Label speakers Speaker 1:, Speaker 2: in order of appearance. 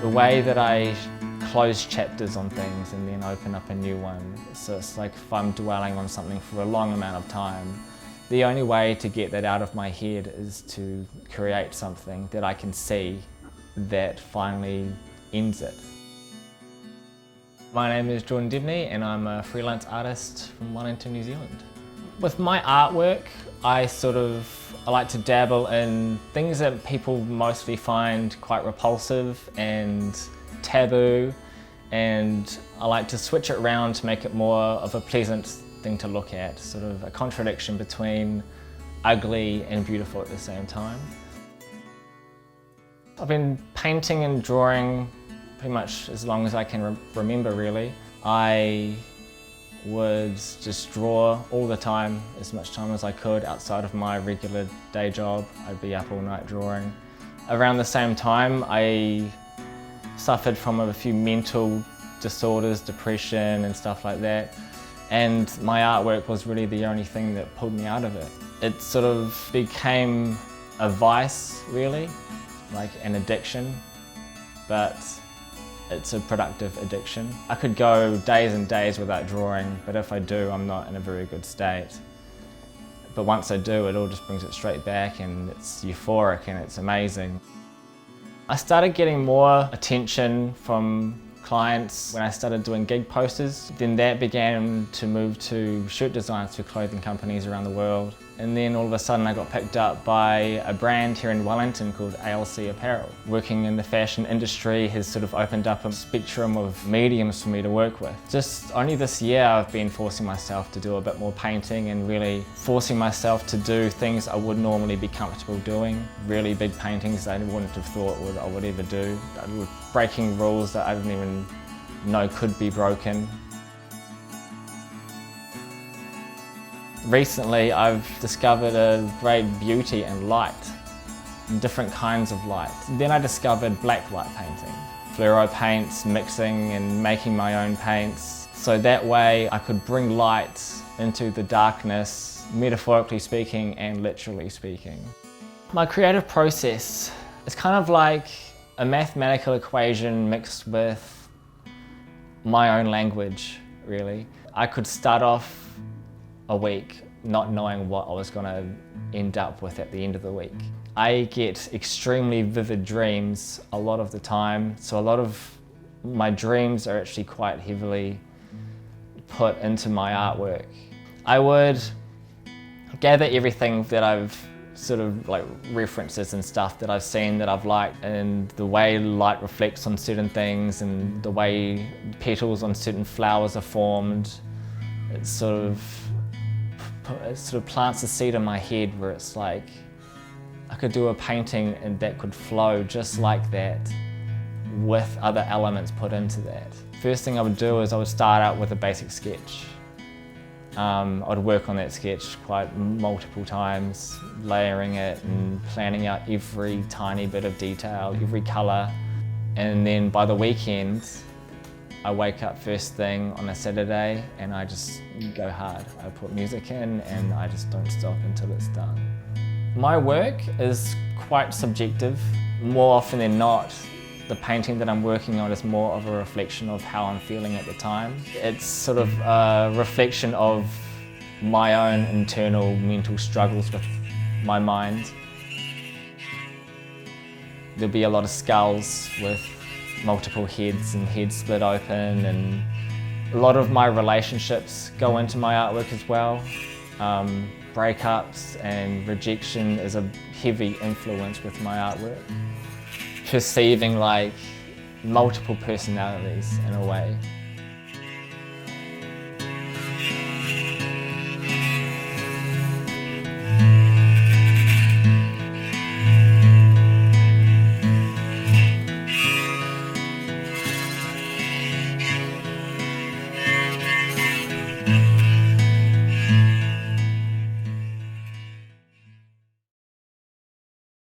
Speaker 1: the way that I close chapters on things and then open up a new one. So it's like if I'm dwelling on something for a long amount of time, the only way to get that out of my head is to create something that I can see that finally ends it. My name is Jordan Debney and I'm a freelance artist from Wellington, New Zealand. With my artwork, I like to dabble in things that people mostly find quite repulsive and taboo, and I like to switch it around to make it more of a pleasant thing to look at, sort of a contradiction between ugly and beautiful at the same time. I've been painting and drawing pretty much as long as I can remember, really. I would just draw all the time, as much time as I could outside of my regular day job. I'd be up all night drawing. Around the same time, I suffered from a few mental disorders, depression and stuff like that. And my artwork was really the only thing that pulled me out of it. It sort of became a vice, really, like an addiction, but it's a productive addiction. I could go days and days without drawing, but if I do, I'm not in a very good state. But once I do, it all just brings it straight back and it's euphoric and it's amazing. I started getting more attention from clients when I started doing gig posters. Then that began to move to shirt designs for clothing companies around the world. And then all of a sudden I got picked up by a brand here in Wellington called ALC Apparel. Working in the fashion industry has sort of opened up a spectrum of mediums for me to work with. Just only this year I've been forcing myself to do a bit more painting and really forcing myself to do things I would normally be comfortable doing. Really big paintings that I wouldn't have thought I would ever do. Breaking rules that I didn't even know could be broken. Recently I've discovered a great beauty in light, in different kinds of light. Then I discovered black light painting. Fluoro paints, mixing and making my own paints. So that way I could bring light into the darkness, metaphorically speaking and literally speaking. My creative process is kind of like a mathematical equation mixed with my own language, really. I could start off a week not knowing what I was going to end up with at the end of the week. I get extremely vivid dreams a lot of the time, so a lot of my dreams are actually quite heavily put into my artwork. I would gather everything that I've references and stuff that I've seen that I've liked, and the way light reflects on certain things and the way petals on certain flowers are formed. It sort of plants a seed in my head where it's like I could do a painting and that could flow just like that with other elements put into that. First thing I would do is I would start out with a basic sketch. I'd work on that sketch quite multiple times, layering it and planning out every tiny bit of detail, every colour. And then by the weekend, I wake up first thing on a Saturday and I just go hard. I put music in and I just don't stop until it's done. My work is quite subjective. More often than not, the painting that I'm working on is more of a reflection of how I'm feeling at the time. It's sort of a reflection of my own internal mental struggles with my mind. There'll be a lot of skulls with multiple heads and heads split open, and a lot of my relationships go into my artwork as well. Breakups and rejection is a heavy influence with my artwork. Perceiving like multiple personalities in a way.